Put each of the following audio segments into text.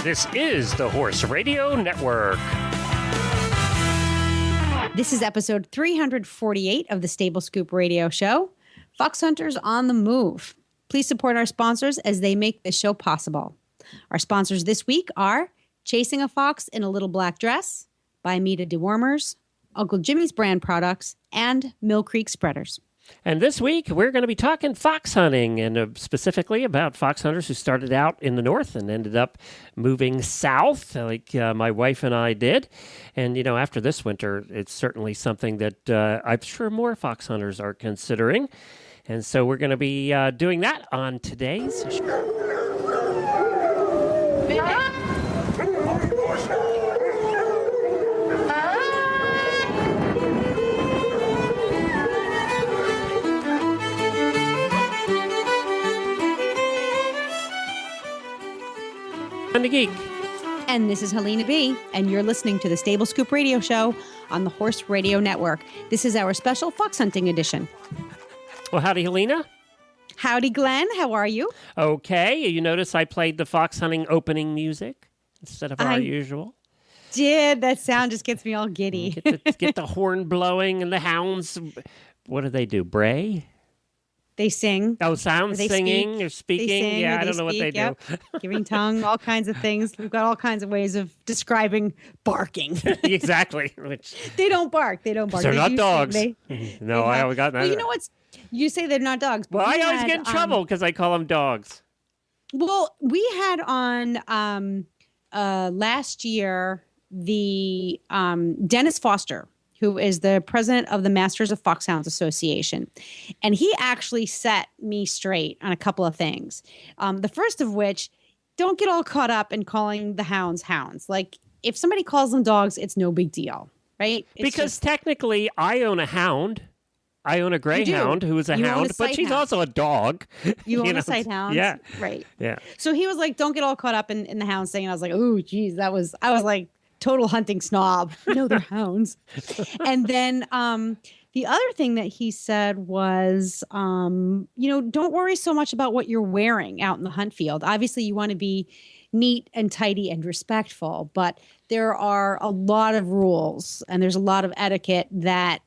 This is the Horse Radio Network. This is episode 348 of the Stable Scoop Radio Show, Foxhunters on the Move. Please support our sponsors as they make this show possible. Our sponsors this week are Chasing a Fox in a Little Black Dress, By Mita Dewormers, Uncle Jimmy's Brand Products, and Mill Creek Spreaders. And this week, we're going to be talking fox hunting, and specifically about fox hunters who started out in the north and ended up moving south, like my wife and I did. And, you know, after this winter, it's certainly something that I'm sure more fox hunters are considering. And so we're going to be doing that on today's show. I'm the Geek. And this is Helena B., and you're listening to the Stable Scoop Radio Show on the Horse Radio Network. This is our special fox hunting edition. Well, howdy, Helena. Howdy, Glenn. How are you? Okay. You notice I played the fox hunting opening music instead of our usual? Did. That sound just gets me all giddy. Get the horn blowing and the hounds. What do? Bray? They sing. Oh, sounds singing or speaking? Sing, yeah, I don't know what they do. Giving tongue, all kinds of things. We've got all kinds of ways of describing barking. Exactly. They don't bark. They're not dogs. No, I always got that. Well, you know what's... You say they're not dogs. Well, I always get in trouble because I call them dogs. Well, we had on last year the Dennis Foster, who is the president of the Masters of Foxhounds Association. And he actually set me straight on a couple of things. The first of which, don't get all caught up in calling the hounds hounds. Like, if somebody calls them dogs, it's no big deal, right? Because technically, I own a hound. I own a greyhound who is a hound, but she's also a dog. You own a sight hound? Yeah. Right. Yeah. So he was like, don't get all caught up in the hounds thing. And I was like, oh, geez, I was like, total hunting snob. No, they're hounds. And then the other thing that he said was, don't worry so much about what you're wearing out in the hunt field. Obviously, you want to be neat and tidy and respectful, but there are a lot of rules and there's a lot of etiquette that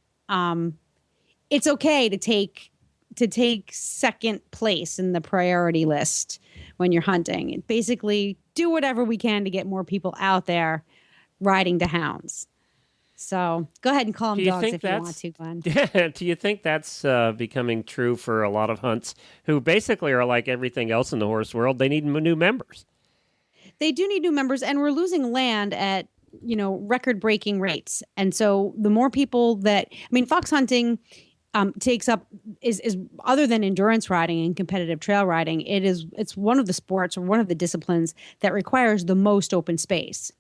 it's okay to take second place in the priority list when you're hunting. Basically, do whatever we can to get more people out there riding to hounds. So go ahead and call them dogs if you want to, Glenn. Yeah. Do you think that's becoming true for a lot of hunts who basically are like everything else in the horse world? They need new members. They do need new members, and we're losing land at, record-breaking rates. And so the more people fox hunting takes up is other than endurance riding and competitive trail riding, it's one of the sports or one of the disciplines that requires the most open space.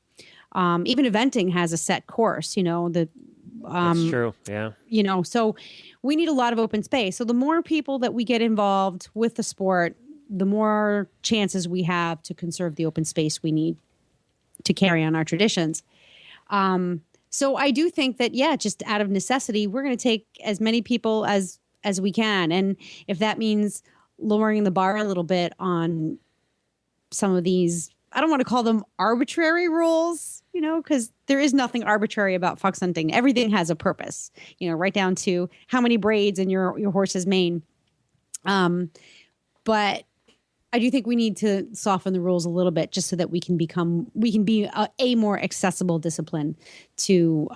Even eventing has a set course, that's true. Yeah. So we need a lot of open space. So the more people that we get involved with the sport, the more chances we have to conserve the open space we need to carry on our traditions. So I do think that, just out of necessity, we're going to take as many people as we can. And if that means lowering the bar a little bit on some of these, I don't want to call them arbitrary rules, because there is nothing arbitrary about fox hunting. Everything has a purpose, right down to how many braids in your horse's mane. But I do think we need to soften the rules a little bit just so that we can be a more accessible discipline to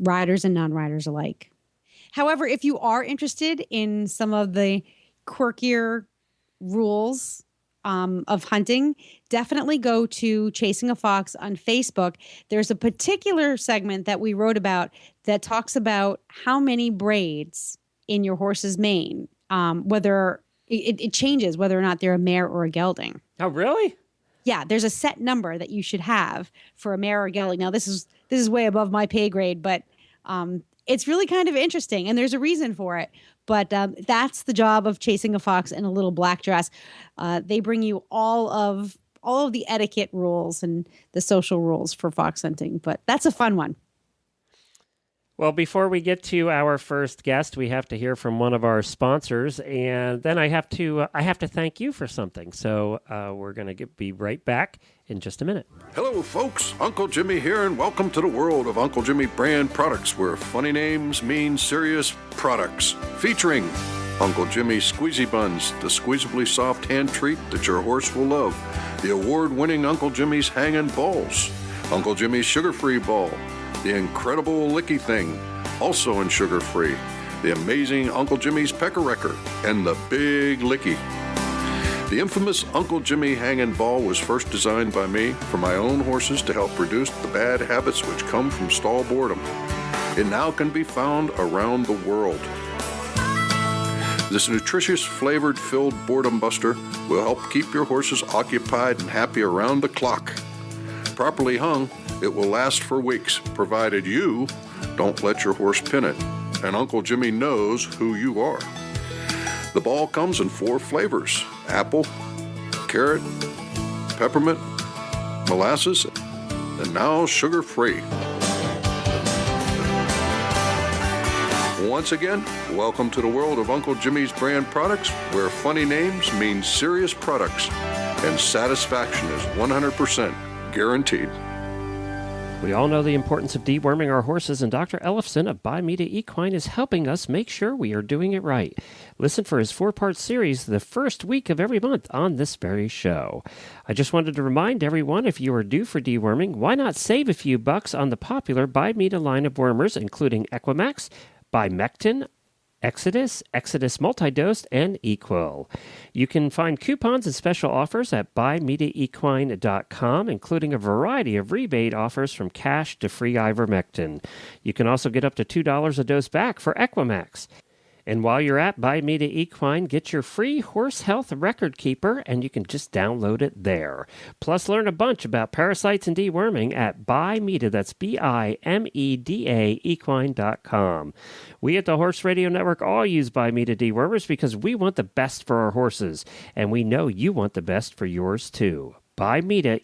riders and non-riders alike. However, if you are interested in some of the quirkier rules of hunting, definitely go to Chasing a Fox on Facebook. There's a particular segment that we wrote about that talks about how many braids in your horse's mane, whether it changes whether or not they're a mare or a gelding. Oh, really? Yeah, there's a set number that you should have for a mare or gelding. Now, this is way above my pay grade, but it's really kind of interesting, and there's a reason for it. But that's the job of Chasing a Fox in a Little Black Dress. They bring you all of the etiquette rules and the social rules for fox hunting, but that's a fun one. Well, before we get to our first guest, we have to hear from one of our sponsors, and then I have to thank you for something. So we're going to be right back in just a minute. Hello, folks. Uncle Jimmy here, and welcome to the world of Uncle Jimmy brand products, where funny names mean serious products. Featuring Uncle Jimmy's Squeezy Buns, the squeezably soft hand treat that your horse will love. The award-winning Uncle Jimmy's Hangin' Balls. Uncle Jimmy's Sugar-Free Ball. The incredible Licky Thing, also in sugar-free. The amazing Uncle Jimmy's Pecker-Wrecker, and the Big Licky. The infamous Uncle Jimmy Hangin' Ball was first designed by me for my own horses to help reduce the bad habits which come from stall boredom. It now can be found around the world. This nutritious, flavored, filled boredom buster will help keep your horses occupied and happy around the clock. Properly hung, it will last for weeks, provided you don't let your horse pin it, and Uncle Jimmy knows who you are. The ball comes in 4 flavors: apple, carrot, peppermint, molasses, and now sugar-free. Once again, welcome to the world of Uncle Jimmy's brand products, where funny names mean serious products, and satisfaction is 100% guaranteed. We all know the importance of deworming our horses, and Dr. Ellefson of Buy Me to Equine is helping us make sure we are doing it right. Listen for his 4-part series the first week of every month on this very show. I just wanted to remind everyone, if you are due for deworming, why not save a few bucks on the popular Buy Me to line of wormers, including Equimax, Bimectin, Exodus, Exodus Multidose, and Equil. You can find coupons and special offers at buymeToEquine.com, including a variety of rebate offers from cash to free ivermectin. You can also get up to $2 a dose back for Equimax. And while you're at Buy Me to Equine, get your free horse health record keeper, and you can just download it there. Plus, learn a bunch about parasites and deworming at Bimeda, that's BIMEDA, equine.com. We at the Horse Radio Network all use Buy Me to dewormers because we want the best for our horses, and we know you want the best for yours too. Bimeda,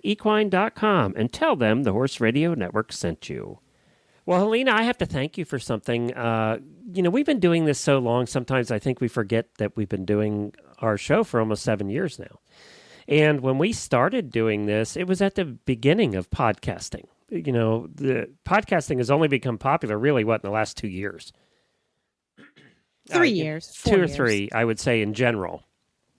and tell them the Horse Radio Network sent you. Well, Helena, I have to thank you for something. We've been doing this so long, sometimes I think we forget that we've been doing our show for almost 7 years now. And when we started doing this, it was at the beginning of podcasting. The podcasting has only become popular, really, in the last 2 years? 3 years. 2 or 3, I would say, in general.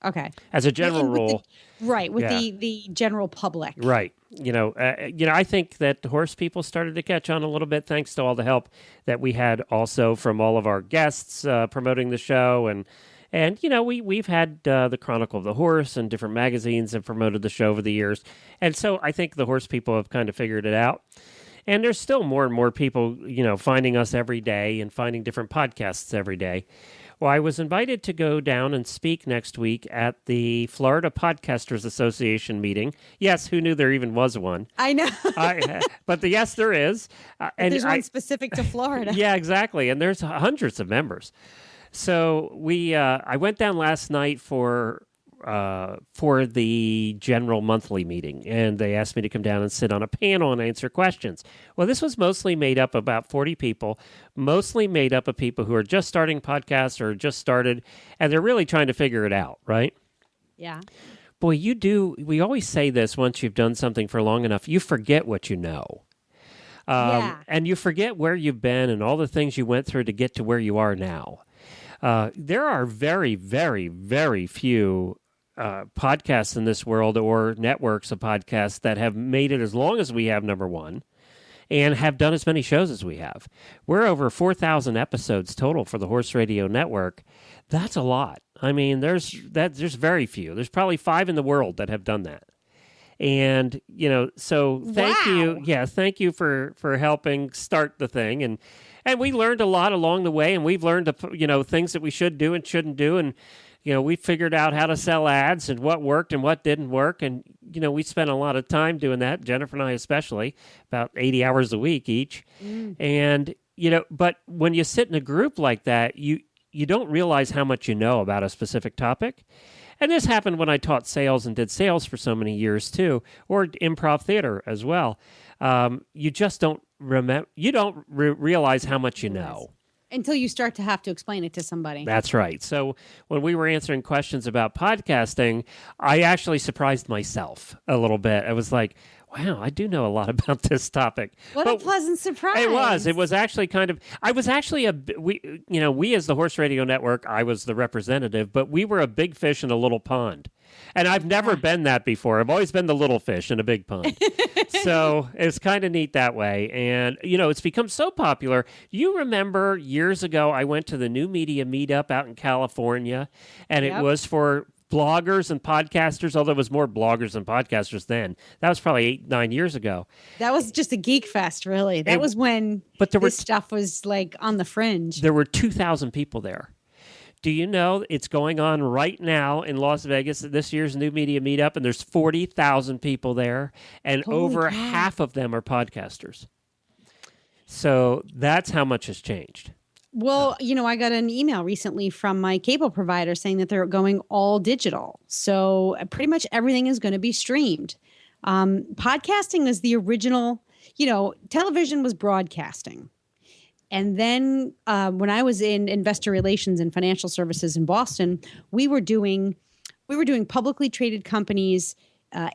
Okay. As a general rule. The general public. Right. I think that horse people started to catch on a little bit thanks to all the help that we had also from all of our guests promoting the show. And we've had the Chronicle of the Horse and different magazines have promoted the show over the years. And so I think the horse people have kind of figured it out. And there's still more and more people, finding us every day and finding different podcasts every day. Well, I was invited to go down and speak next week at the Florida Podcasters Association meeting. Yes, who knew there even was one? I know. But yes, there is. And there's one specific to Florida. Yeah, exactly. And there's hundreds of members. So I went down last night for the general monthly meeting, and they asked me to come down and sit on a panel and answer questions. Well, this was mostly made up of about 40 people, mostly made up of people who are just starting podcasts or just started, and they're really trying to figure it out, right? Yeah. Boy, we always say this, once you've done something for long enough, you forget what you know. And you forget where you've been and all the things you went through to get to where you are now. There are very, very, very few podcasts in this world, or networks of podcasts, that have made it as long as we have, number one, and have done as many shows as we have. We're over 4,000 episodes total for the Horse Radio Network. That's a lot. I mean, there's very few. There's probably 5 in the world that have done that. And, so thank you. Yeah, thank you for helping start the thing. And we learned a lot along the way, and we've learned, things that we should do and shouldn't do. And, we figured out how to sell ads and what worked and what didn't work. And, we spent a lot of time doing that, Jennifer and I especially, about 80 hours a week each. And, but when you sit in a group like that, you don't realize how much you know about a specific topic. And this happened when I taught sales and did sales for so many years too, or improv theater as well. You just don't realize how much you know. Until you start to have to explain it to somebody. That's right. So when we were answering questions about podcasting, I actually surprised myself a little bit. I was like, wow, I do know a lot about this topic. What a pleasant surprise. It was. It was actually we as the Horse Radio Network, I was the representative, but we were a big fish in a little pond. And I've never been that before. I've always been the little fish in a big pond. So it's kind of neat that way. And, it's become so popular. You remember years ago, I went to the New Media Meetup out in California, and it was for bloggers and podcasters, although it was more bloggers and podcasters then. That was probably 8-9 years ago. That was just a geek fest, really. That was when this stuff was like on the fringe. There were 2,000 people there. Do you know it's going on right now in Las Vegas, this year's New Media Meetup, and there's 40,000 people there, and over half of them are podcasters. So that's how much has changed. Well, I got an email recently from my cable provider saying that they're going all digital. So pretty much everything is going to be streamed. Podcasting is the original, television was broadcasting. And then when I was in investor relations and financial services in Boston, we were doing publicly traded companies'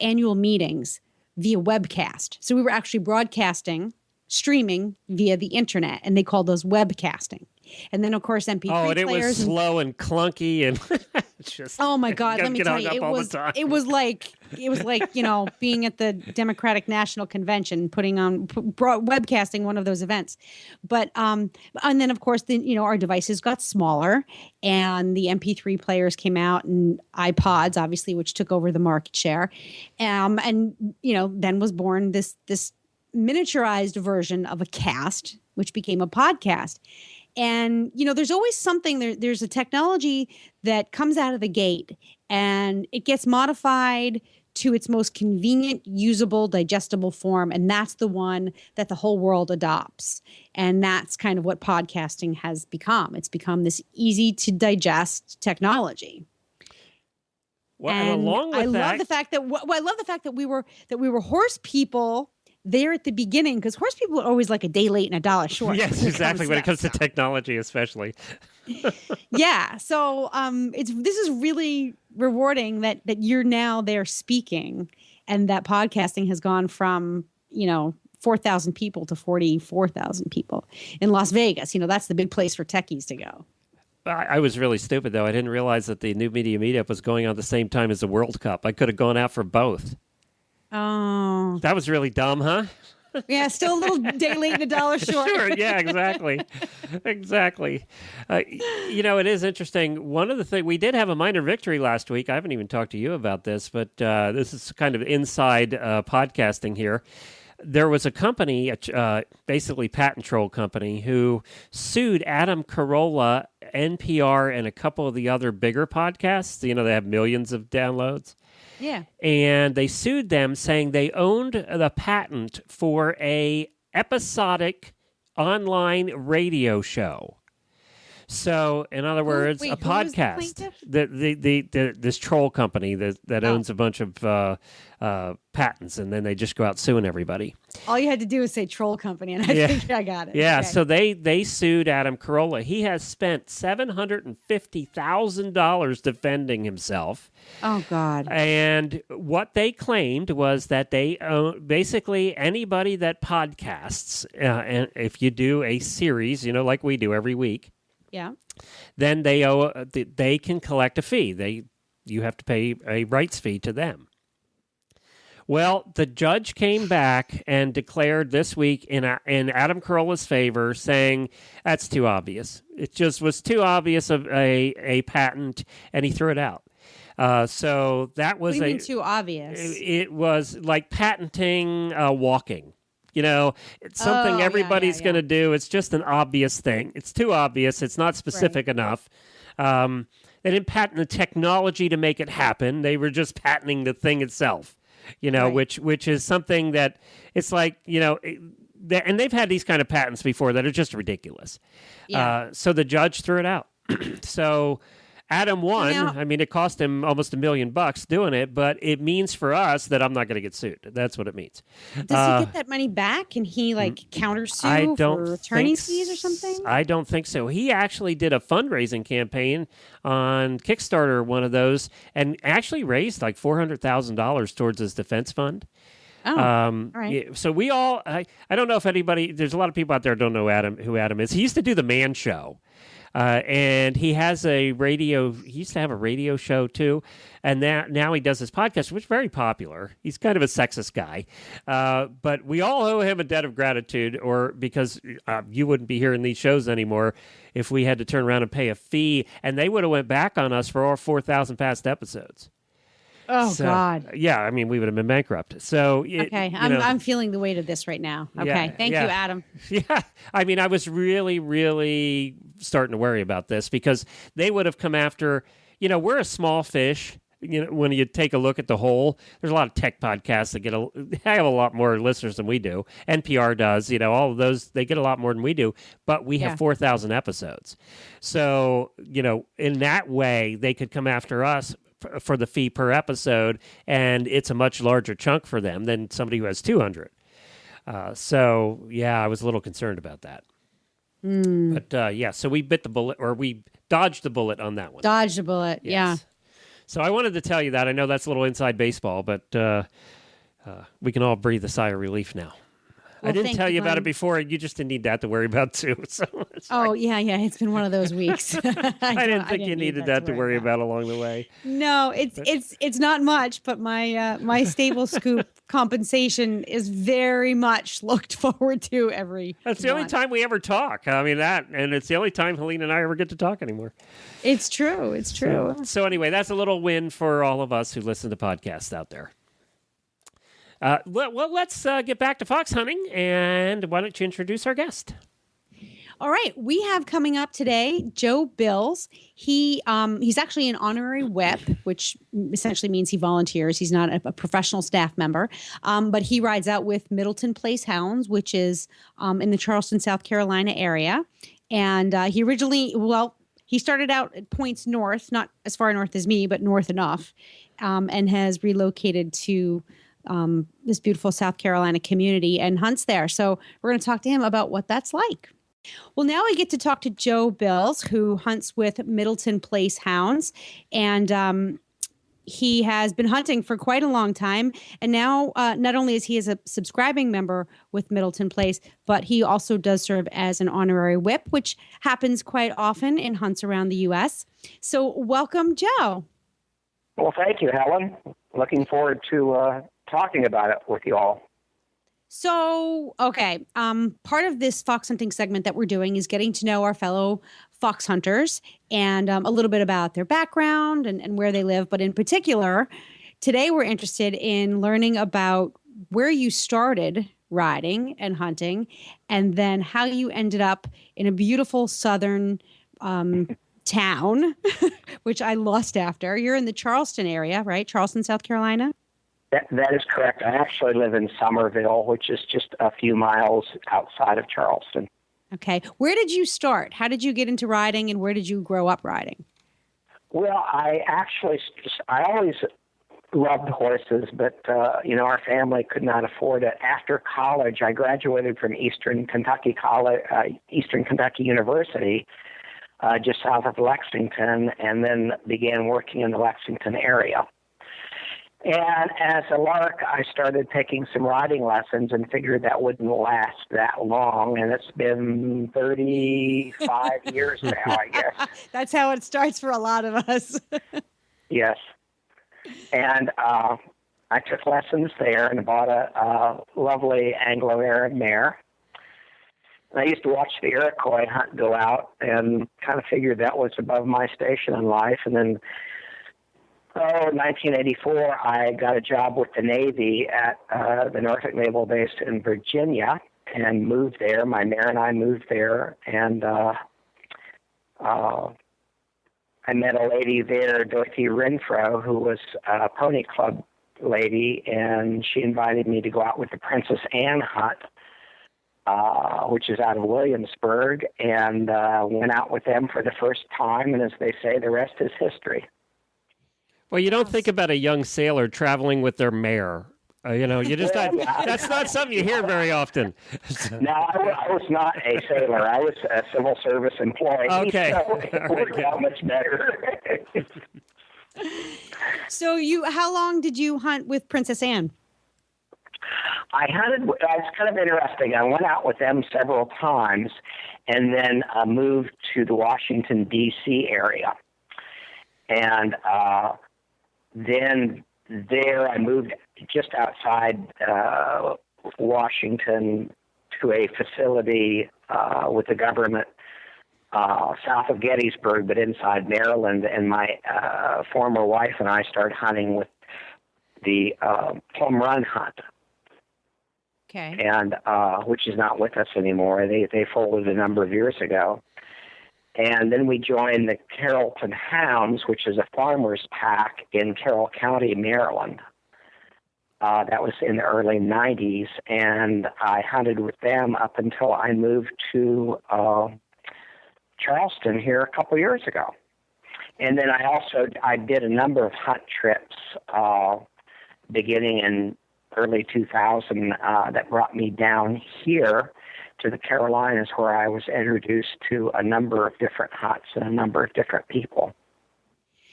annual meetings via webcast. So we were actually streaming via the internet, and they called those webcasting. And then, of course, MP3 players. Oh, and it was slow and clunky, and just. Oh my God! Let me tell you, it was like being at the Democratic National Convention, putting on webcasting one of those events. But and then, of course, our devices got smaller, and the MP3 players came out, and iPods, obviously, which took over the market share, and then was born this miniaturized version of a cast, which became a podcast. And, there's always something there's a technology that comes out of the gate and it gets modified to its most convenient, usable, digestible form. And that's the one that the whole world adopts. And that's kind of what podcasting has become. It's become this easy to digest technology. Well, and along with I love the fact that we were horse people there at the beginning, because horse people are always like a day late and a dollar short. Yes, exactly. When it comes to technology, especially. Yeah. So this is really rewarding that you're now there speaking, and that podcasting has gone from 4,000 people to 44,000 people in Las Vegas. That's the big place for techies to go. I was really stupid, though. I didn't realize that the New Media Meetup was going on at the same time as the World Cup. I could have gone out for both. Oh. That was really dumb, huh? Yeah, still a little day late and a dollar short. Sure, yeah, exactly. Exactly. It is interesting. One of the things, we did have a minor victory last week. I haven't even talked to you about this, but this is kind of inside podcasting here. There was a company, basically patent troll company, who sued Adam Carolla, NPR, and a couple of the other bigger podcasts. They have millions of downloads. Yeah. And they sued them saying they owned the patent for a episodic online radio show. So, in other words, a podcast. This troll company that owns a bunch of patents, and then they just go out suing everybody. All you had to do was say troll company, and I think I got it. Yeah, okay. So they sued Adam Carolla. He has spent $750,000 defending himself. Oh, God. And what they claimed was that they own, basically anybody that podcasts, and if you do a series, like we do every week, yeah, then they can collect a fee. You have to pay a rights fee to them. Well, the judge came back and declared this week in Adam Carolla's favor, saying that's too obvious. It just was too obvious of a patent, and he threw it out. So that was what do you mean too obvious? It was like patenting walking. It's something everybody's going to do. It's just an obvious thing. It's too obvious. It's not specific enough. They didn't patent the technology to make it happen. They were just patenting the thing itself, which is something that it's like, and they've had these kind of patents before that are just ridiculous. Yeah. So the judge threw it out. So Adam won. You know- I mean, it cost him almost $1 million doing it, but it means for us that I'm not going to get sued. That's what it means. Does he get that money back? Can he countersue for attorney's fees or something? I don't think so. He actually did a fundraising campaign on Kickstarter, one of those, and actually raised like $400,000 towards his defense fund. Oh, all right. Yeah, so we all, I don't know if anybody, there's a lot of people out there who don't know who Adam is. He used to do the Man Show. And he used to have a radio show too. And now he does his podcast, which is very popular. He's kind of a sexist guy. But we all owe him a debt of gratitude, because you wouldn't be hearing these shows anymore if we had to turn around and pay a fee. And they would have went back on us for all 4,000 past episodes. Oh, God. Yeah, I mean, we would have been bankrupt. So okay, I'm feeling the weight of this right now. Okay, Yeah, thank you, Adam. Yeah, I mean, I was really, really starting to worry about this because they would have come after, we're a small fish. When you take a look at the whole, there's a lot of tech podcasts that have a lot more listeners than we do. NPR does, all of those, they get a lot more than we do, but we have 4,000 episodes. So, in that way, they could come after us for the fee per episode, and it's a much larger chunk for them than somebody who has 200. So, yeah, I was a little concerned about that. But, so we bit the bullet, or we dodged the bullet on that one. Dodged a bullet, yeah. So I wanted to tell you that. I know that's a little inside baseball, but we can all breathe a sigh of relief now. Well, I didn't tell you about Glenn. it before. You just didn't need that to worry about, too. So Yeah. It's been one of those weeks. I didn't think you needed that to worry about along the way. No, it's not much, but my stable scoop compensation is very much looked forward to every. That's the only time we ever talk. I mean and it's the only time Helene and I ever get to talk anymore. It's true. It's true. So anyway, that's a little win for all of us who listen to podcasts out there. Well, let's get back to fox hunting, and why don't you introduce our guest? All right, we have coming up today Joe Bills. He's actually an honorary whip, which essentially means he volunteers. He's not a professional staff member, but he rides out with Middleton Place Hounds, which is in the Charleston, South Carolina area. And he started out at points north, not as far north as me, but north enough, and has relocated to this beautiful South Carolina community and hunts there. So we're going to talk to him about what that's like. Well, now we get to talk to Joe Bills, who hunts with Middleton Place Hounds. And he has been hunting for quite a long time. And now not only is he a subscribing member with Middleton Place, but he also does serve as an honorary whip, which happens quite often in hunts around the U.S. So welcome, Joe. Well, thank you, Helen. Looking forward to talking about it with you all. So, okay, part of this fox hunting segment that we're doing is getting to know our fellow fox hunters and a little bit about their background and where they live. But in particular, today we're interested in learning about where you started riding and hunting, and then how you ended up in a beautiful southern town, which I lost after. You're in the Charleston area, right? Charleston, South Carolina? That is correct. I actually live in Somerville, which is just a few miles outside of Charleston. Okay. Where did you start? How did you get into riding, and where did you grow up riding? Well, I always loved horses, but, our family could not afford it. After college, I graduated from Eastern Kentucky University, just south of Lexington, and then began working in the Lexington area. And as a lark, I started taking some riding lessons and figured that wouldn't last that long. And it's been 35 years now, I guess. That's how it starts for a lot of us. Yes. And I took lessons there and bought a lovely Anglo-Arab mare. And I used to watch the Iroquois hunt go out and kind of figured that was above my station in life. And then in 1984, I got a job with the Navy at the Norfolk Naval Base in Virginia and moved there. My mare and I moved there, and I met a lady there, Dorothy Renfro, who was a pony club lady, and she invited me to go out with the Princess Anne hunt which is out of Williamsburg, and went out with them for the first time. And as they say, the rest is history. Well, you don't think about a young sailor traveling with their mare. You just that's not something you hear very often. No, I was not a sailor. I was a civil service employee. Okay. So it worked out much better. So how long did you hunt with Princess Anne? It's kind of interesting. I went out with them several times and then moved to the Washington, D.C. area. And then there I moved just outside Washington to a facility with the government south of Gettysburg, but inside Maryland. And my former wife and I started hunting with the Plum Run Hunt. Okay. And which is not with us anymore. They folded a number of years ago. And then we joined the Carrollton Hounds, which is a farmer's pack in Carroll County, Maryland. That was in the early 90s, and I hunted with them up until I moved to Charleston here a couple years ago. And then I did a number of hunt trips beginning in early 2000 that brought me down here to the Carolinas, where I was introduced to a number of different hunts and a number of different people.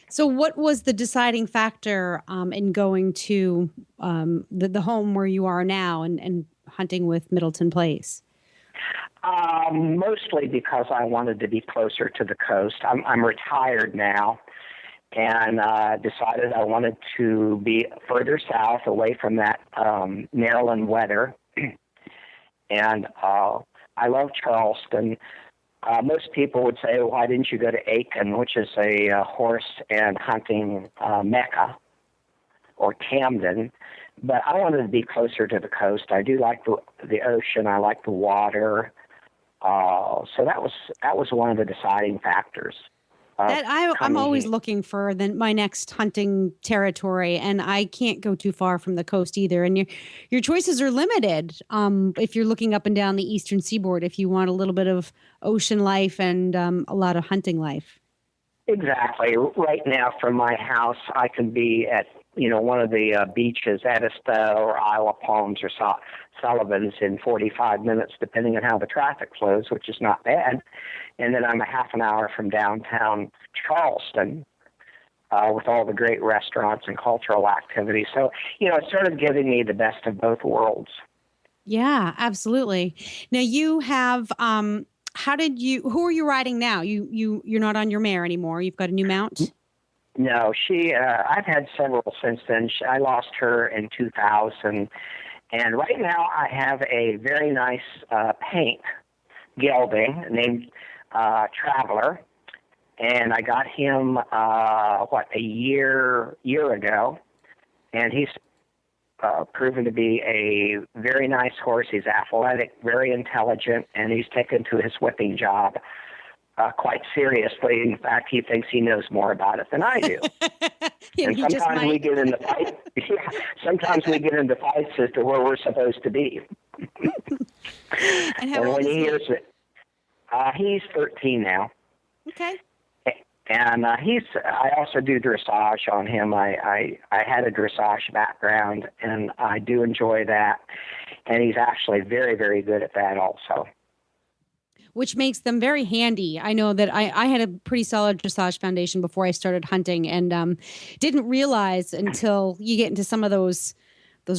So what was the deciding factor in going to the home where you are now and hunting with Middleton Place? Mostly because I wanted to be closer to the coast. I'm retired now, and decided I wanted to be further south, away from that Maryland weather. And I love Charleston. Most people would say, why didn't you go to Aiken, which is a horse and hunting mecca, or Camden? But I wanted to be closer to the coast. I do like the ocean. I like the water. So that was one of the deciding factors. I'm always looking for my next hunting territory, and I can't go too far from the coast either. And your choices are limited if you're looking up and down the eastern seaboard, if you want a little bit of ocean life and a lot of hunting life. Exactly. Right now from my house, I can be at one of the beaches, Edisto or Isle of Palms or Sullivan's in 45 minutes, depending on how the traffic flows, which is not bad. And then I'm a half an hour from downtown Charleston with all the great restaurants and cultural activities. So, it's sort of giving me the best of both worlds. Yeah, absolutely. Now you have, who are you riding now? You're not on your mare anymore. You've got a new mount? No, I've had several since then. I lost her in 2000. And right now I have a very nice paint gelding named Traveler. And I got him, a year ago. And he's proven to be a very nice horse. He's athletic, very intelligent, and he's taken to his whipping job quite seriously. In fact, he thinks he knows more about it than I do. And sometimes we get into fights. Yeah, sometimes we get into fights as to where we're supposed to be. And how old when is he hears it, he's 13 now. Okay. And I also do dressage on him. I had a dressage background, and I do enjoy that. And he's actually very, very good at that also. Which makes them very handy. I know that I had a pretty solid dressage foundation before I started hunting, and didn't realize until you get into some of those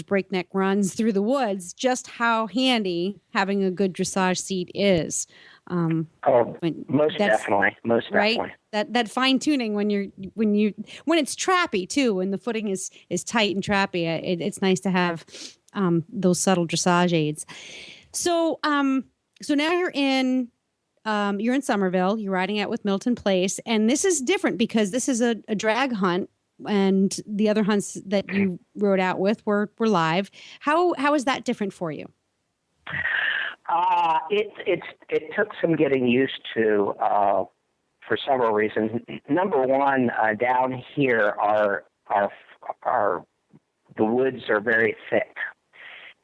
breakneck runs through the woods just how handy having a good dressage seat is. Most definitely. Right? That fine tuning when it's trappy too, when the footing is tight and trappy. It's nice to have those subtle dressage aids. So now you're in Somerville. You're riding out with Milton Place, and this is different because this is a drag hunt, and the other hunts that you rode out with were live. How is that different for you? It took some getting used to for several reasons. Number one, down here are the woods are very thick,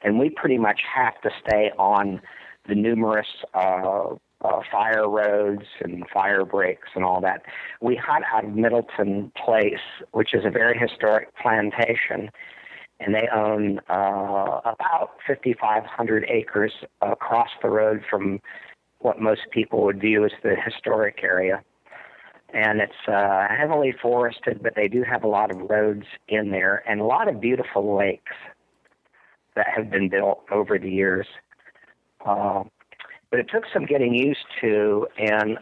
and we pretty much have to stay on the numerous fire roads and fire breaks and all that. We hunt out of Middleton Place, which is a very historic plantation, and they own about 5,500 acres across the road from what most people would view as the historic area. And it's heavily forested, but they do have a lot of roads in there and a lot of beautiful lakes that have been built over the years. But it took some getting used to, and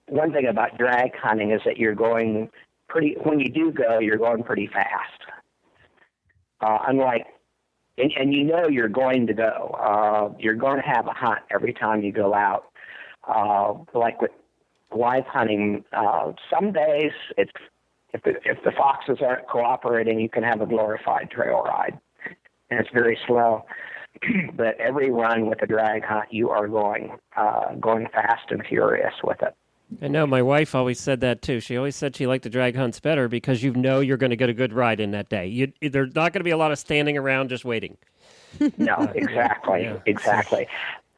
one thing about drag hunting is that you're going when you do go, you're going pretty fast. Unlike, and you know you're going to go. You're going to have a hunt every time you go out. Like with live hunting, some days if the foxes aren't cooperating, you can have a glorified trail ride, and it's very slow. But every run with a drag hunt, you are going fast and furious with it. I know my wife always said that too. She always said she liked the drag hunts better because you know you're going to get a good ride in that day. There's not going to be a lot of standing around just waiting. No, exactly, exactly.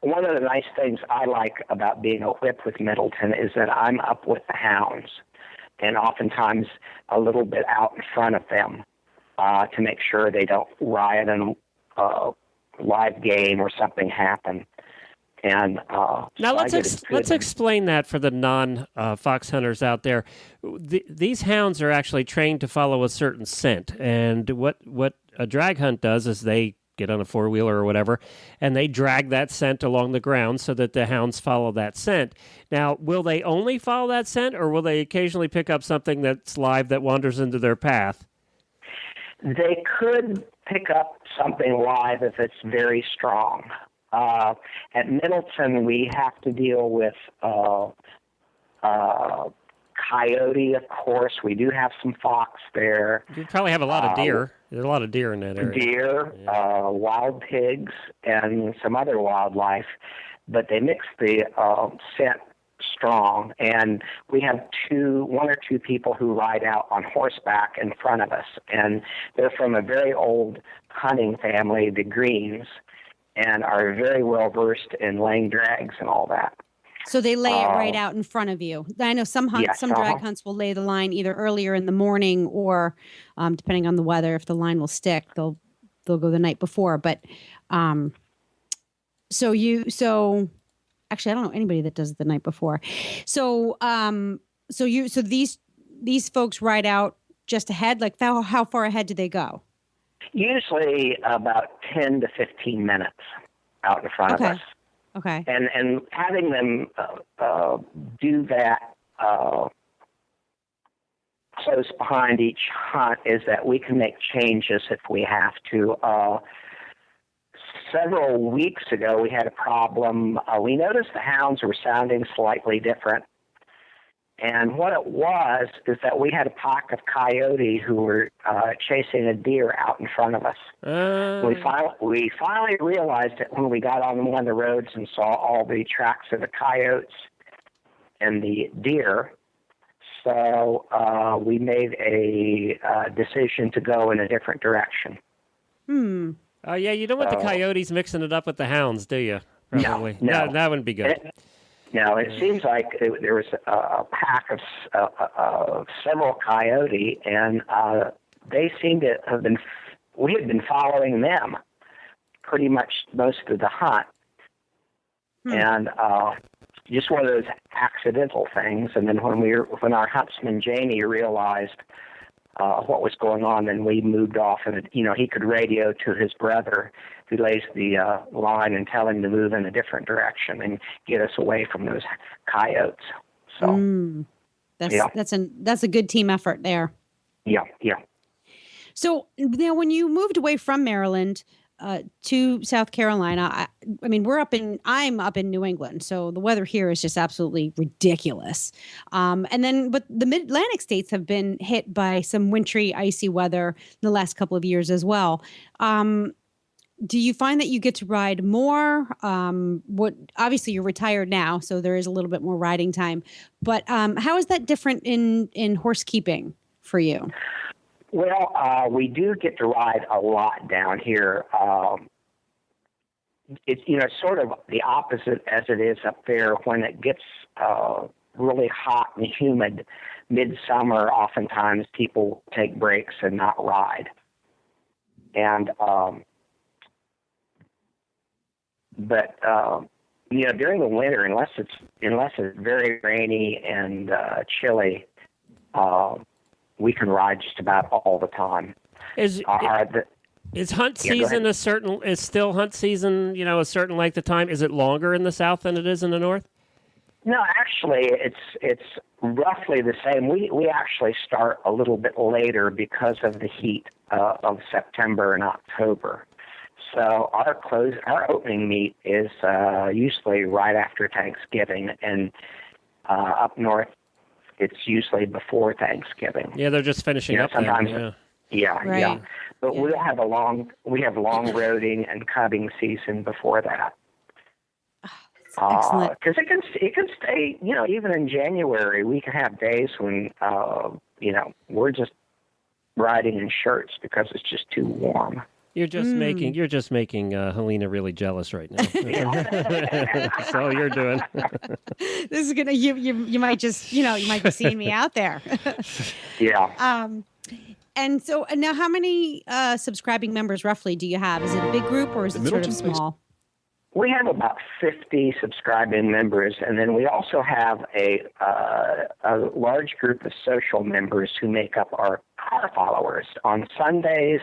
One of the nice things I like about being a whip with Middleton is that I'm up with the hounds, and oftentimes a little bit out in front of them to make sure they don't riot and live game or something happen. And now so let's explain that for the non-fox hunters out there. These hounds are actually trained to follow a certain scent, and what a drag hunt does is they get on a four-wheeler or whatever, and they drag that scent along the ground so that the hounds follow that scent. Now, will they only follow that scent, or will they occasionally pick up something that's live that wanders into their path? They could pick up something live if it's very strong. At Middleton, we have to deal with coyote, of course. We do have some fox there. You probably have a lot of deer. There's a lot of deer in that area. Deer, wild pigs, and some other wildlife. But they mix the scent strong, and we have one or two people who ride out on horseback in front of us, and they're from a very old hunting family, the Greens, and are very well versed in laying drags and all that. So they lay it right out in front of you. I know some drag hunts will lay the line either earlier in the morning or, depending on the weather, if the line will stick, they'll go the night before. But so actually, I don't know anybody that does it the night before. So these folks ride out just ahead. Like how far ahead do they go? Usually about 10 to 15 minutes out in front of us. Okay. And having them do that close behind each hunt is that we can make changes if we have to. Several weeks ago, we had a problem. We noticed the hounds were sounding slightly different. And what it was is that we had a pack of coyote who were chasing a deer out in front of us. We finally realized it when we got on one of the roads and saw all the tracks of the coyotes and the deer. So we made a decision to go in a different direction. Oh, yeah, you don't want the coyotes mixing it up with the hounds, do you? Probably. No. That wouldn't be good. Now, it seems like there was a pack of several coyote, and they seemed to have we had been following them pretty much most of the hunt. And just one of those accidental things. And then when our huntsman, Jamie, realized what was going on, then we moved off, and he could radio to his brother who lays the line and tell him to move in a different direction and get us away from those coyotes. So that's a good team effort there. Yeah. So now, when you moved away from Maryland to South Carolina, I mean, I'm up in New England, so the weather here is just absolutely ridiculous. But the Mid-Atlantic states have been hit by some wintry, icy weather in the last couple of years as well. Do you find that you get to ride more? Obviously you're retired now, so there is a little bit more riding time. But how is that different in horse keeping for you? Well, we do get to ride a lot down here. it's sort of the opposite as it is up there. When it gets really hot and humid midsummer, oftentimes people take breaks and not ride. And during the winter, unless it's very rainy and chilly, we can ride just about all the time. Is hunt season is still hunt season, a certain length of time? Is it longer in the South than it is in the North? No, actually, it's roughly the same. We actually start a little bit later because of the heat of September and October. So our opening meet is usually right after Thanksgiving, and up north it's usually before Thanksgiving. Yeah, they're just finishing up. Sometimes, yeah. Right. Yeah. But we have long roading and cutting season before that. Excellent. Because it can stay, even in January, we can have days when, we're just riding in shirts because it's just too warm. You're just making Helena really jealous right now. That's all you're doing. This is gonna you might just you might be seeing me out there. Yeah. And so now, how many subscribing members roughly do you have? Is it a big group or is it sort of small? We have about 50 subscribing members, and then we also have a large group of social members who make up our car followers. On Sundays,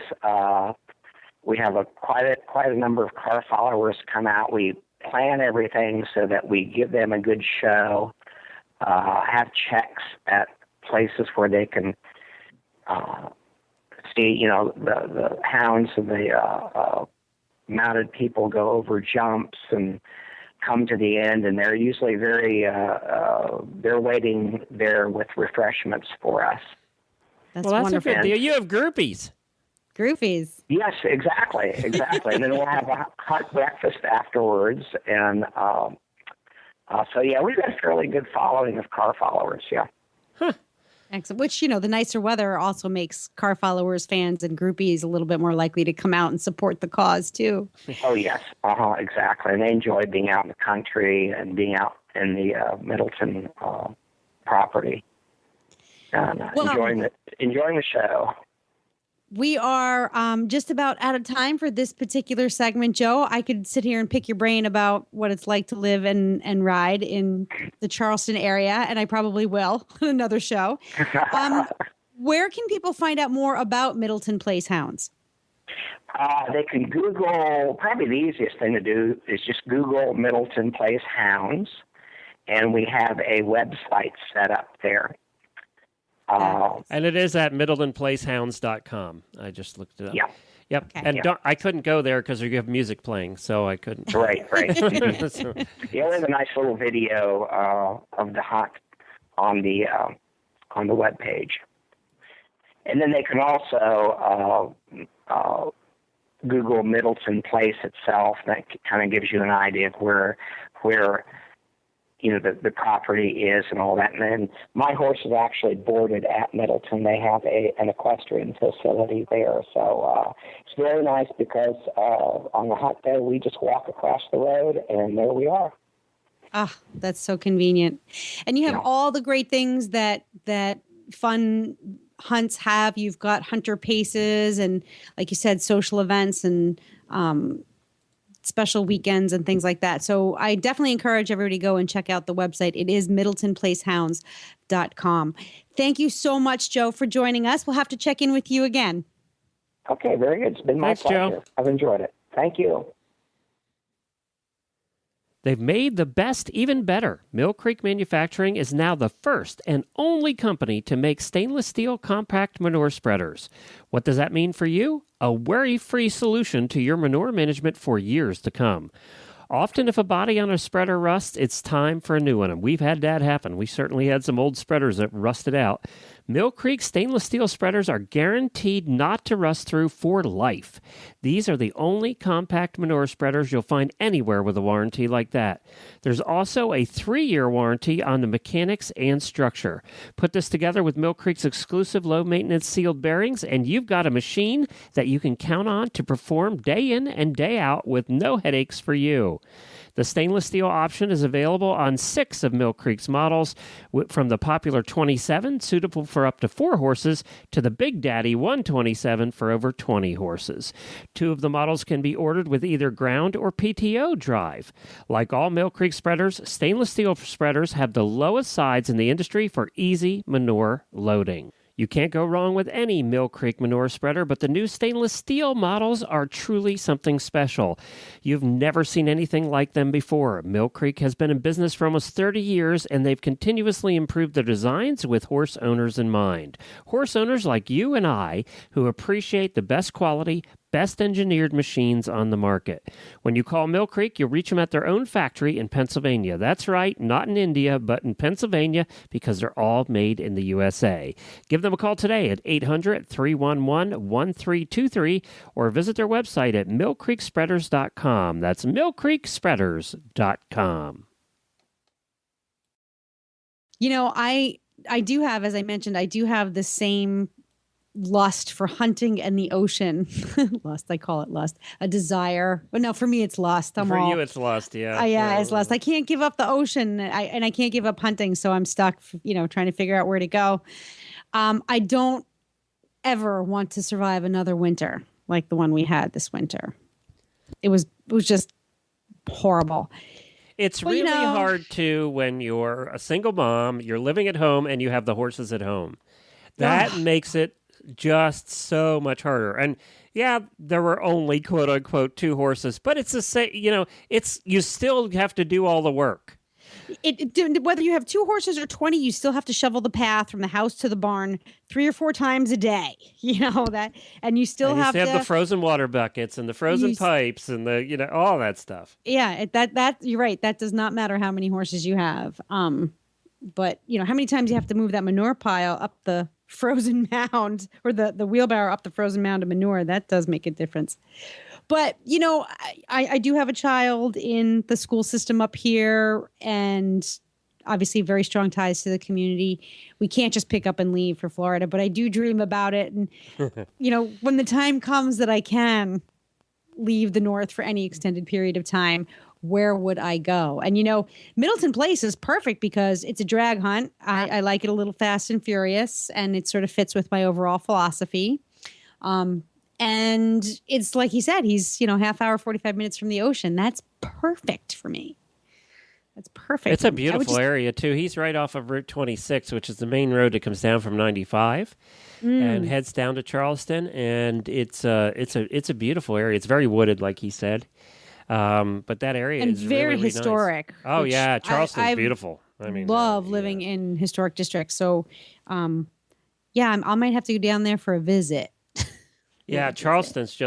we have quite a number of car followers come out. We plan everything so that we give them a good show, have checks at places where they can see, the hounds and the mounted people go over jumps and come to the end, and they're usually they're waiting there with refreshments for us. That's wonderful. wonderful. A good deal. You have groupies. Groupies. Yes, exactly. And then we'll have a hot breakfast afterwards, and so we've got a fairly good following of car followers. Yeah. Huh. Excellent. Which, the nicer weather also makes car followers, fans, and groupies a little bit more likely to come out and support the cause, too. Oh, yes. Exactly. And they enjoy being out in the country and being out in the Middleton property. Enjoying the show. We are just about out of time for this particular segment, Joe. I could sit here and pick your brain about what it's like to live and ride in the Charleston area, and I probably will on another show. Where can people find out more about Middleton Place Hounds? They can Google, probably the easiest thing to do is just Google Middleton Place Hounds, and we have a website set up there. And it is at middletonplacehounds.com. I just looked it up. Yeah. Yep. Okay. And I couldn't go there because you have music playing, so I couldn't. Right. So, we have a nice little video of the hunt on the web page, and then they can also Google Middleton Place itself. That kind of gives you an idea of where the property is and all that. And then my horse is actually boarded at Middleton. They have an equestrian facility there. So it's very nice because on the hunt day, we just walk across the road and there we are. Ah, that's so convenient. And you have all the great things that fun hunts have. You've got hunter paces and, like you said, social events and special weekends and things like that. So I definitely encourage everybody to go and check out the website. It is middletonplacehounds.com. Thank you so much, Joe, for joining us. We'll have to check in with you again. Okay, very good. It's been my pleasure. Joe. I've enjoyed it. Thank you. They've made the best even better. Mill Creek Manufacturing is now the first and only company to make stainless steel compact manure spreaders. What does that mean for you? A worry-free solution to your manure management for years to come. Often if a body on a spreader rusts, it's time for a new one, and we've had that happen. We certainly had some old spreaders that rusted out. Mill Creek stainless steel spreaders are guaranteed not to rust through for life. These are the only compact manure spreaders you'll find anywhere with a warranty like that. There's also a 3-year warranty on the mechanics and structure. Put this together with Mill Creek's exclusive low-maintenance sealed bearings, and you've got a machine that you can count on to perform day in and day out with no headaches for you. The stainless steel option is available on 6 of Mill Creek's models, from the popular 27, suitable for up to 4 horses, to the Big Daddy 127 for over 20 horses. 2 of the models can be ordered with either ground or PTO drive. Like all Mill Creek spreaders, stainless steel spreaders have the lowest sides in the industry for easy manure loading. You can't go wrong with any Mill Creek manure spreader, but the new stainless steel models are truly something special. You've never seen anything like them before. Mill Creek has been in business for almost 30 years, and they've continuously improved their designs with horse owners in mind. Horse owners like you and I who appreciate the best quality, best engineered machines on the market. When you call Mill Creek, you'll reach them at their own factory in Pennsylvania. That's right, not in India, but in Pennsylvania, because they're all made in the USA. Give them a call today at 800-311-1323 or visit their website at millcreekspreaders.com. That's millcreekspreaders.com. You know, I do have, as I mentioned, I do have the same lust for hunting and the ocean. Lust, I call it lust. A desire. But no, for me, it's lust. For you, it's lust, yeah. Yeah, it's lust. I can't give up the ocean, and I can't give up hunting, so I'm stuck, trying to figure out where to go. I don't ever want to survive another winter like the one we had this winter. It was just horrible. It's really hard to when you're a single mom, you're living at home, and you have the horses at home. That makes it just so much harder. And yeah, there were only quote unquote 2 horses, but it's the same, you still have to do all the work. Whether you have 2 horses or 20, you still have to shovel the path from the house to the barn 3 or 4 times a day. And you still have to have the frozen water buckets and the frozen pipes and the all that stuff. Yeah, that you're right. That does not matter how many horses you have. But how many times you have to move that manure pile up the frozen mound, or the wheelbarrow up the frozen mound of manure, that does make a difference. But, I do have a child in the school system up here, and obviously very strong ties to the community. We can't just pick up and leave for Florida, but I do dream about it. And, when the time comes that I can leave the North for any extended period of time, where would I go? And, Middleton Place is perfect because it's a drag hunt. I like it a little fast and furious, and it sort of fits with my overall philosophy. And it's like he said, he's, half hour, 45 minutes from the ocean. That's perfect for me. That's perfect. It's a beautiful area, too. He's right off of Route 26, which is the main road that comes down from 95 and heads down to Charleston. And it's a beautiful area. It's very wooded, like he said. But that area is very really historic. Nice. Oh yeah, Charleston's beautiful. I mean, love living in historic districts. So, I might have to go down there for a visit. Yeah, Charleston's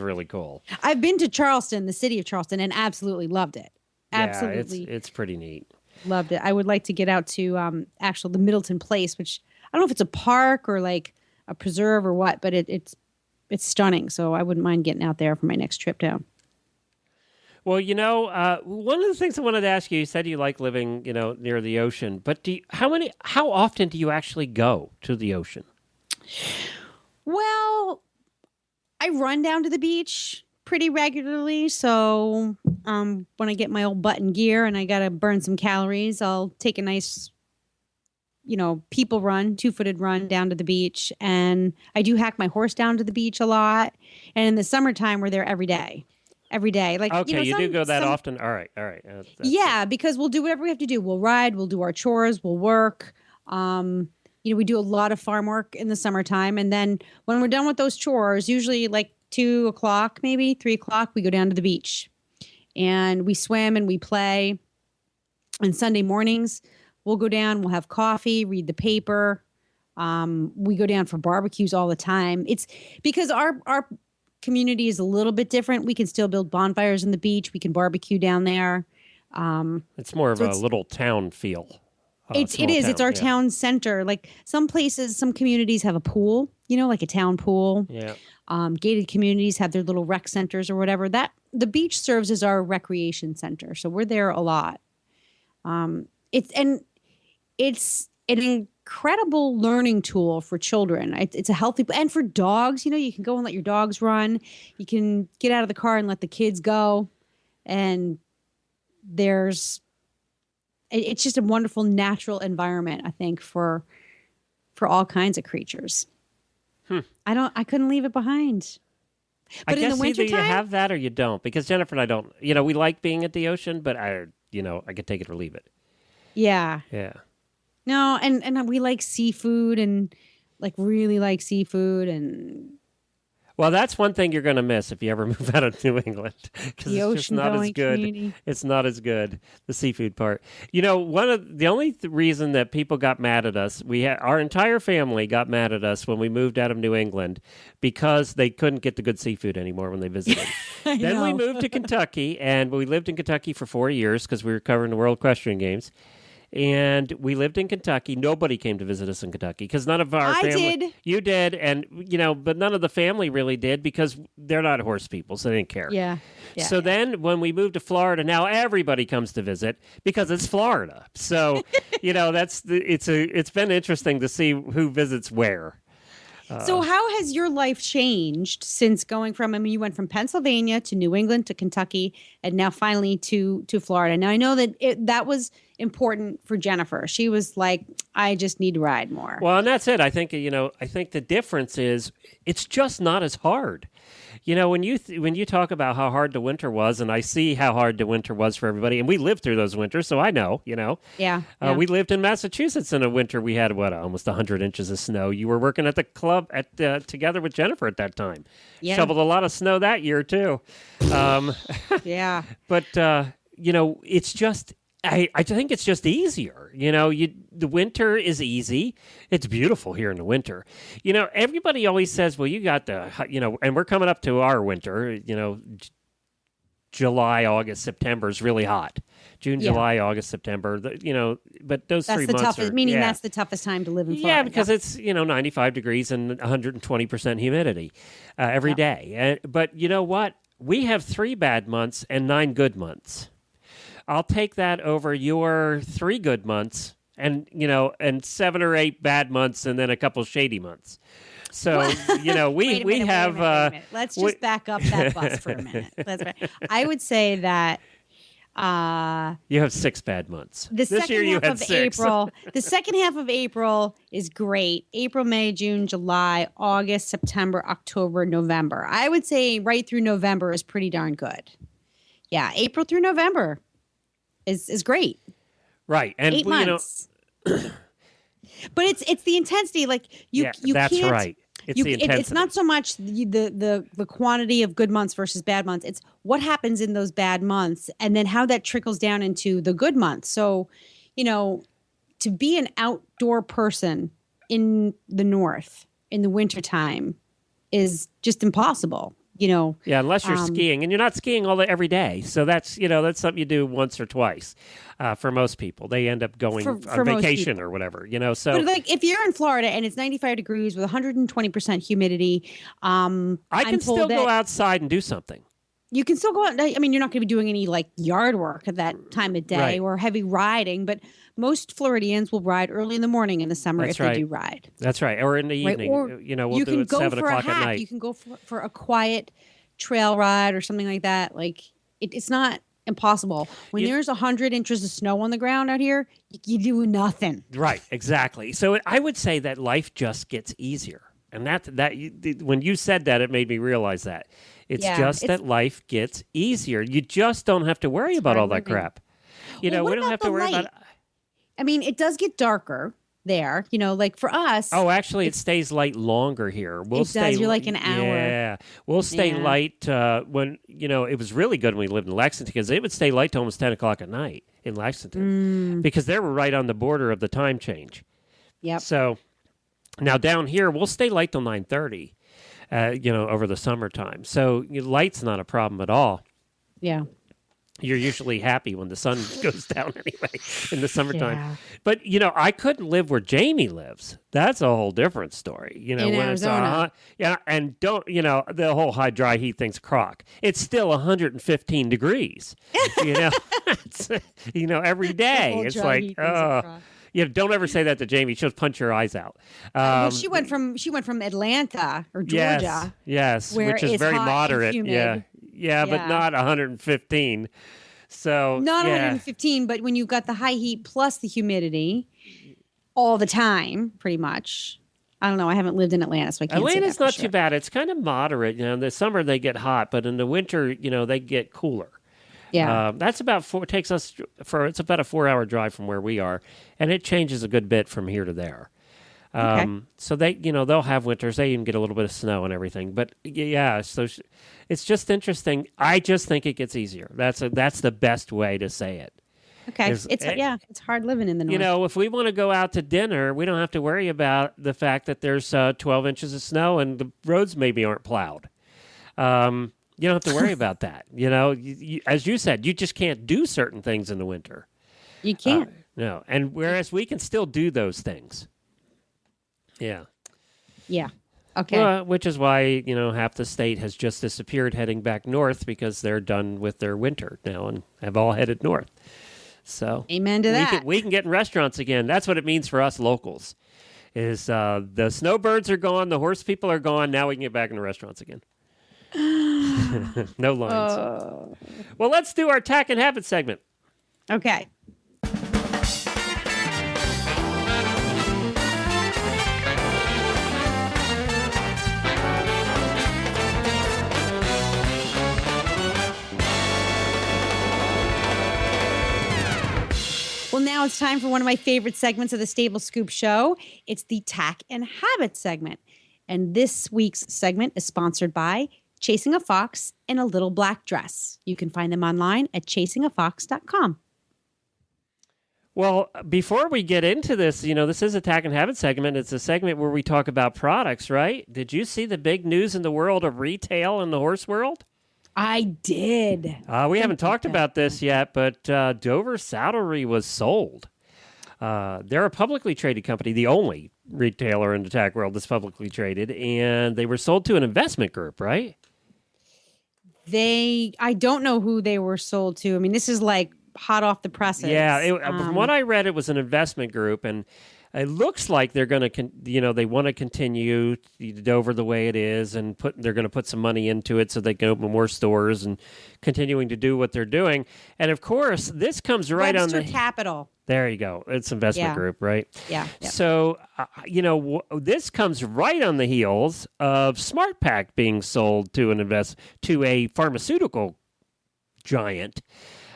really cool. I've been to Charleston, the city of Charleston, and absolutely loved it. Absolutely, yeah, it's pretty neat. Loved it. I would like to get out to the Middleton Place, which I don't know if it's a park or like a preserve or what, but it's stunning. So I wouldn't mind getting out there for my next trip down. Well, one of the things I wanted to ask you, you said you like living, near the ocean, but how often do you actually go to the ocean? Well, I run down to the beach pretty regularly. So when I get my old button gear and I got to burn some calories, I'll take a nice, people run, 2-footed run down to the beach. And I do hack my horse down to the beach a lot. And in the summertime, we're there every day. Like, okay, you do go that often. All right. Because we'll do whatever we have to do. We'll ride, we'll do our chores, we'll work. We do a lot of farm work in the summertime, and then when we're done with those chores, usually like 2 o'clock, maybe 3 o'clock, we go down to the beach, and we swim and we play. And Sunday mornings, we'll go down, we'll have coffee, read the paper. We go down for barbecues all the time. It's because our community is a little bit different. We can still build bonfires on the beach. We can barbecue down there. It's more of a little town feel. It is. It's our town center. Like some places, some communities have a pool, like a town pool. Yeah. Gated communities have their little rec centers or whatever. That the beach serves as our recreation center. So we're there a lot. It's an incredible learning tool for children. It's a healthy, and for dogs, you can go and let your dogs run. You can get out of the car and let the kids go. And it's just a wonderful natural environment, I think, for all kinds of creatures. I couldn't leave it behind. But I guess in the wintertime, either you have that or you don't, because Jennifer and I don't, we like being at the ocean, but I could take it or leave it. Yeah. Yeah. No, and we like seafood and really like seafood and. Well, that's one thing you're going to miss if you ever move out of New England, because it's just not as good. Community. It's not as good, the seafood part. One of the only reason that people got mad at us, our entire family got mad at us when we moved out of New England because they couldn't get the good seafood anymore when they visited. Then we moved to Kentucky, and we lived in Kentucky for 4 years because we were covering the World Equestrian Games. And we lived in Kentucky. Nobody came to visit us in Kentucky because none of our family. I did. You did, and but none of the family really did because they're not horse people, so they didn't care. Yeah. So then, when we moved to Florida, now everybody comes to visit because it's Florida. So, it's been interesting to see who visits where. So how has your life changed since going from, you went from Pennsylvania to New England to Kentucky and now finally to Florida. Now I know that that was important for Jennifer. She was like, I just need to ride more. Well, and that's it. I think, I think the difference is it's just not as hard. When you talk about how hard the winter was, and I see how hard the winter was for everybody, and we lived through those winters, so I know, Yeah. We lived in Massachusetts in a winter. We had, almost 100 inches of snow. You were working at the club together with Jennifer at that time. Yeah. Shoveled a lot of snow that year, too. Yeah. But, it's just... I think it's just easier. The winter is easy. It's beautiful here in the winter. Everybody always says, well, you got and we're coming up to our winter, July, August, September is really hot. June, July, August, September, but those That's 3 the months toughest, are, that's the toughest time to live in Florida. Yeah, because it's, 95 degrees and 120% humidity every day. But you know what? We have 3 bad months and 9 good months. I'll take that over your 3 good months and 7 or 8 bad months and then a couple shady months. So, we have... Let's just back up that bus for a minute. I would say that... you have 6 bad months. This year you had 6. April, the second half of April is great. April, May, June, July, August, September, October, November. I would say right through November is pretty darn good. Yeah, April through November is great. Right. And 8 months. But it's the intensity. Like you that's can't, right. It's the intensity. It's not so much the quantity of good months versus bad months. It's what happens in those bad months and then how that trickles down into the good months. So, to be an outdoor person in the North in the wintertime is just impossible. Yeah, unless you're skiing, and you're not skiing every day. So that's something you do once or twice. For most people, they end up going on vacation or whatever. So but if you're in Florida and it's 95 degrees with 120% humidity, I can still go outside and do something. You can still go out. I mean, you're not going to be doing any yard work at that time of day or heavy riding, but most Floridians will ride early in the morning in the summer if they do ride. That's right. Or in the evening. Or we'll do it 7 o'clock at night. You can go for a quiet trail ride or something like that. It's not impossible. When there's 100 inches of snow on the ground out here, you do nothing. Right. Exactly. So I would say that life just gets easier. And when you said that, it made me realize that. It's that life gets easier. You just don't have to worry about all that crap. We don't have to worry about... I mean, it does get darker there, for us. Oh, actually, it stays light longer here. It does. You're an hour. Yeah. We'll stay light when, it was really good when we lived in Lexington because it would stay light till almost 10 o'clock at night in Lexington because they were right on the border of the time change. Yep. So now down here, we'll stay light till 9:30, over the summertime. So light's not a problem at all. Yeah. You're usually happy when the sun goes down anyway in the summertime. Yeah. But, I couldn't live where Jamie lives. That's a whole different story. In when Arizona. and don't, the whole high dry heat thing's crock. It's still 115 degrees, it's, every day. whole It's dry like, heat thing's a crock. don't ever say that to Jamie. She'll punch your eyes out. Well, she went from Atlanta or Georgia. Yes, where which is it's very hot and moderate. humid. Yeah, but Yeah. not 115. So Not yeah. 115, but when you've got the high heat plus the humidity all the time, pretty much. I don't know. I haven't lived in Atlanta, so I can't say Atlanta's that for not sure. too bad. It's kind of moderate. In the summer they get hot, but in the winter, they get cooler. Yeah. That's about it's about a 4-hour drive from where we are, and it changes a good bit from here to there. Okay. So they, they'll have winters. They even get a little bit of snow and everything. But yeah, so it's just interesting. I just think it gets easier. That's the best way to say it. Okay. There's- It's hard living in the north. If we want to go out to dinner, we don't have to worry about the fact that there's 12 inches of snow and the roads maybe aren't plowed. You don't have to worry about that. As you said, you just can't do certain things in the winter. You can't. No, and whereas we can still do those things. Yeah. Yeah. Okay. Well, which is why, half the state has just disappeared heading back north because they're done with their winter now and have all headed north. So Amen to that. We can get in restaurants again. That's what it means for us locals is the snowbirds are gone. The horse people are gone. Now we can get back in the restaurants again. No lines. Well, let's do our tack and habit segment. Okay. Well, now it's time for one of my favorite segments of the Stable Scoop Show. It's the Tack and Habit segment. And this week's segment is sponsored by Chasing a Fox in a Little Black Dress. You can find them online at chasingafox.com. Well, before we get into this, this is a Tack and Habit segment. It's a segment where we talk about products, right? Did you see the big news in the world of retail in the horse world? I did. We haven't talked about this yet, but Dover Saddlery was sold. They're a publicly traded company, the only retailer in the tack world that's publicly traded, and they were sold to an investment group, right? I don't know who they were sold to. I mean, this is like hot off the presses. Yeah, from what I read, it was an investment group, and it looks like they're going to, they want to continue Dover the way it is, and they're going to put some money into it so they can open more stores and continuing to do what they're doing. And of course, this comes right Webster on the Capital. There you go. It's investment group, right? Yeah. Yep. So, this comes right on the heels of SmartPak being sold to a pharmaceutical giant.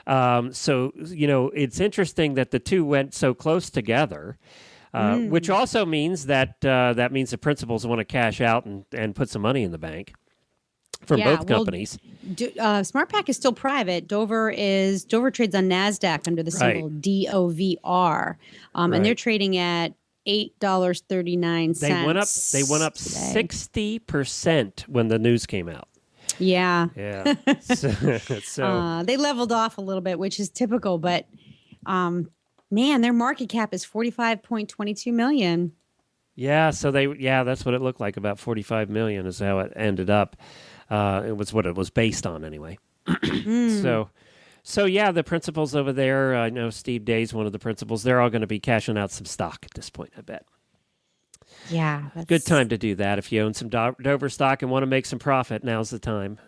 So, it's interesting that the two went so close together, which also means that the principals want to cash out and put some money in the bank from both companies. SmartPak is still private. Dover trades on NASDAQ under the symbol DOVR, and they're trading at $8.39. They went up 60% when the news came out. Yeah. Yeah. So they leveled off a little bit, which is typical, but man, their market cap is $45.22 million. Yeah, so that's what it looked like. About 45 million is how it ended up. It was what it was based on anyway. So yeah, the principals over there, I know Steve Day's one of the principals. They're all going to be cashing out some stock at this point, I bet. Yeah. That's... Good time to do that. If you own some Dover stock and want to make some profit, now's the time.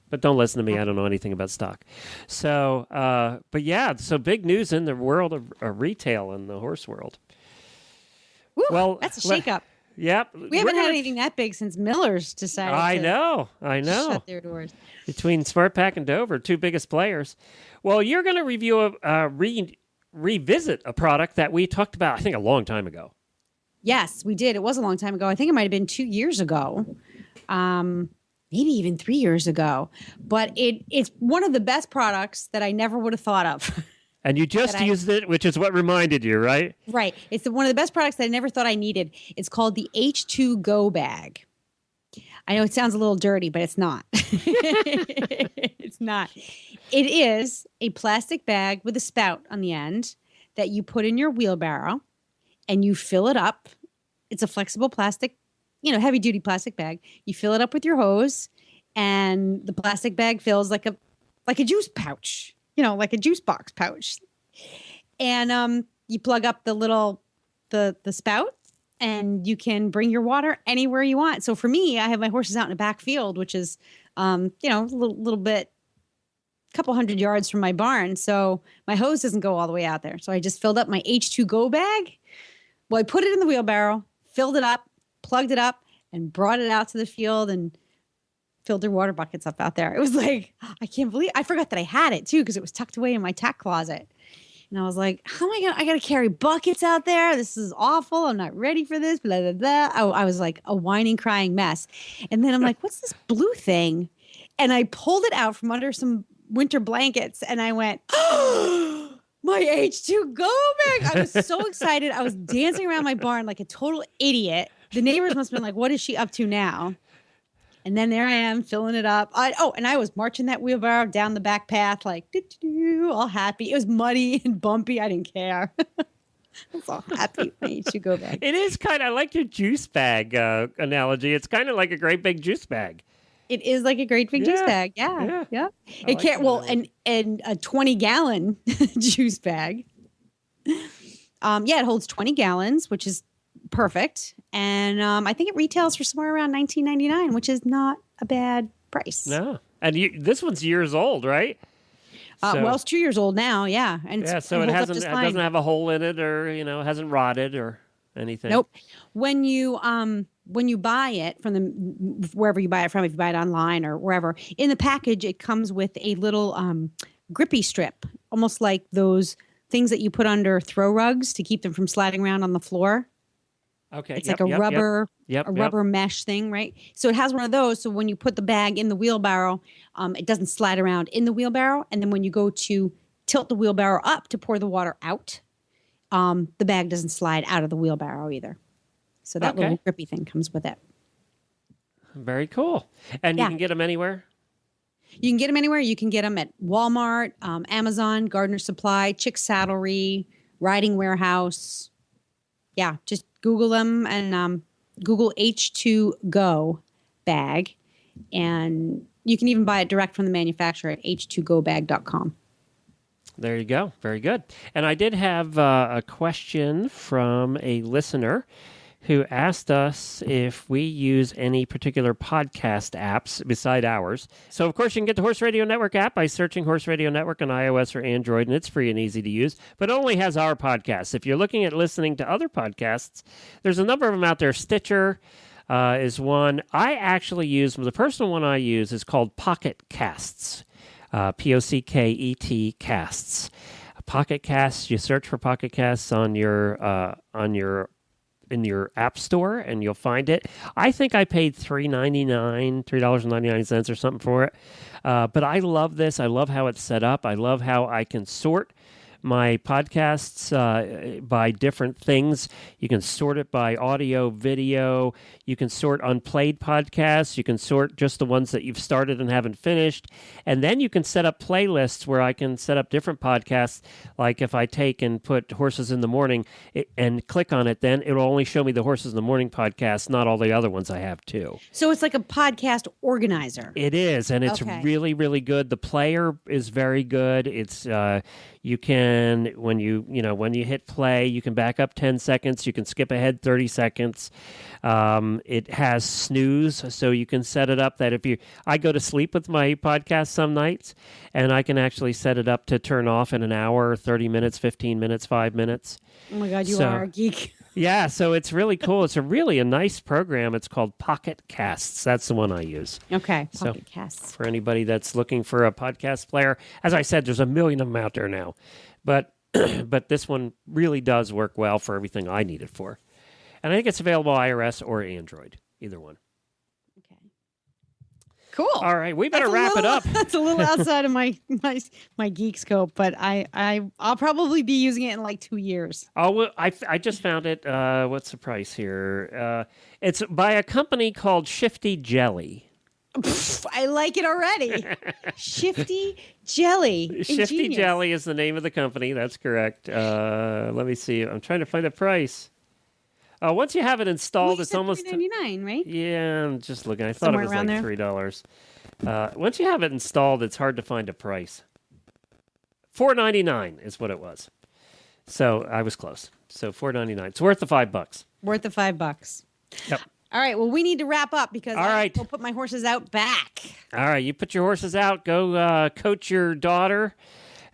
But don't listen to me. I don't know anything about stock. So, but yeah, so big news in the world of retail in the horse world. Woo, well, that's a shakeup. Yep. We haven't had anything that big since Miller's decided I know. shut their doors. Between SmartPak and Dover, two biggest players. Well, you're going to review revisit a product that we talked about, I think, a long time ago. Yes, we did. It was a long time ago. I think it might have been 2 years ago. Maybe even 3 years ago. But it's one of the best products that I never would have thought of. And you just used it, which is what reminded you, right? Right. It's one of the best products that I never thought I needed. It's called the H2 Go Bag. I know it sounds a little dirty, but it's not. It's not. It is a plastic bag with a spout on the end that you put in your wheelbarrow and you fill it up. It's a flexible plastic, heavy duty plastic bag. You fill it up with your hose and the plastic bag fills like a juice pouch, like a juice box pouch. And you plug up the spout and you can bring your water anywhere you want. So for me, I have my horses out in the back field, which is, a little bit, couple 100 yards from my barn. So my hose doesn't go all the way out there. So I just filled up my H2Go bag. Well, I put it in the wheelbarrow, filled it up, plugged it up, and brought it out to the field and filled their water buckets up out there. It was like, I can't believe, I forgot that I had it too, because it was tucked away in my tack closet. And I was like, how am I got to carry buckets out there. This is awful. I'm not ready for this. Blah, blah, blah. I was like a whining, crying mess. And then I'm like, what's this blue thing? And I pulled it out from under some winter blankets and I went, oh, my H2Go bag. I was so excited. I was dancing around my barn like a total idiot. The neighbors must have been like, what is she up to now? And then there I am filling it up. And I was marching that wheelbarrow down the back path like, all happy. It was muddy and bumpy. I didn't care. I was all happy when you should go back. It is kind of, I like your juice bag analogy. It's kind of like a great big juice bag. It is like a great big juice bag. Yeah. It like can't, and a 20-gallon juice bag. It holds 20 gallons, which is perfect. And I think it retails for somewhere around $19.99, which is not a bad price. No. And this one's years old, right? Well, it's 2 years old now, yeah. And so it doesn't have a hole in it, or it hasn't rotted or anything. Nope. When you buy it from wherever you buy it from, if you buy it online or wherever, in the package it comes with a little grippy strip, almost like those things that you put under throw rugs to keep them from sliding around on the floor. Okay. It's like a rubber mesh thing, right? So it has one of those. So when you put the bag in the wheelbarrow, it doesn't slide around in the wheelbarrow. And then when you go to tilt the wheelbarrow up to pour the water out, the bag doesn't slide out of the wheelbarrow either. So that little grippy thing comes with it. Very cool. And you can get them anywhere? You can get them anywhere. You can get them at Walmart, Amazon, Gardener Supply, Chick Saddlery, Riding Warehouse. Yeah, just Google them and Google H2Go bag. And you can even buy it direct from the manufacturer at h2gobag.com. There you go. Very good. And I did have a question from a listener who asked us if we use any particular podcast apps beside ours. So, of course, you can get the Horse Radio Network app by searching Horse Radio Network on iOS or Android, and it's free and easy to use, but it only has our podcasts. If you're looking at listening to other podcasts, there's a number of them out there. Stitcher is one. I actually use, the personal one I use is called Pocket Casts, Pocket Casts. Pocket Casts, you search for Pocket Casts in your app store, and you'll find it. I think I paid $3.99 or something for it. But I love this. I love how it's set up. I love how I can sort my podcasts by different things. You can sort it by audio, video. You can sort unplayed podcasts. You can sort just the ones that you've started and haven't finished. And then you can set up playlists where I can set up different podcasts. Like if I take and put Horses in the Morning and click on it, then it'll only show me the Horses in the Morning podcast, not all the other ones I have too. So it's like a podcast organizer. It is, and it's really, really good. The player is very good. It's you can, when you hit play, you can back up 10 seconds. You can skip ahead 30 seconds. It has snooze, so you can set it up that I go to sleep with my podcast some nights, and I can actually set it up to turn off in an hour, 30 minutes, 15 minutes, 5 minutes. Oh my God, you are a geek. Yeah, so it's really cool. It's a nice program. It's called Pocket Casts. That's the one I use. Okay, Pocket Casts. For anybody that's looking for a podcast player, as I said, there's a million of them out there now. But this one really does work well for everything I need it for. And I think it's available iOS or Android, either one. Okay. Cool. All right, we better That's a wrap it little- up. That's a little outside of my geek scope, but I'll probably be using it in like 2 years. Oh, well, I just found it. What's the price here? It's by a company called Shifty Jelly. I like it already. Shifty Jelly. Shifty Ingenious. Jelly is the name of the company. That's correct. Let me see. I'm trying to find a price. Once you have it Well, installed, you it's said almost $3.99, right? Yeah, I'm just looking. I thought Somewhere it was around like there? $3. Once you have it installed, it's hard to find a price. $4.99 is what it was. So I was close. So $4.99. It's worth the $5. Worth the $5. Yep. All right. Well, we need to wrap up because All I right. will put my horses out back. All right, you put your horses out. Go coach your daughter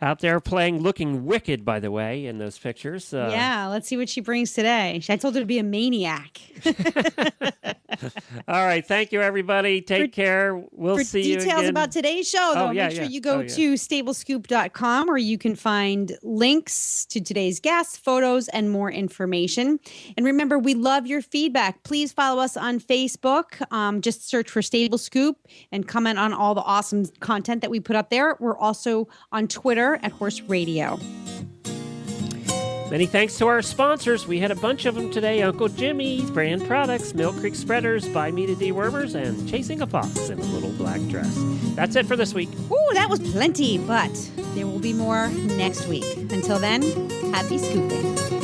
out there playing, looking wicked, by the way, in those pictures. Yeah. Let's see what she brings today. I told her to be a maniac. All right, thank you, everybody. Take care. We'll For see you again. details about today's show, though, yeah, make sure yeah. you go Oh, yeah. to stablescoop.com where you can find links to today's guests, photos, and more information. And remember, we love your feedback. Please follow us on Facebook. Just search for Stable Scoop and comment on all the awesome content that we put up there. We're also on Twitter at Horse Radio. Many thanks to our sponsors. We had a bunch of them today. Uncle Jimmy's Brand Products, Mill Creek Spreaders, Buy Me to Dewormers, and Chasing a Fox in a Little Black Dress. That's it for this week. Ooh, that was plenty, but there will be more next week. Until then, happy scooping.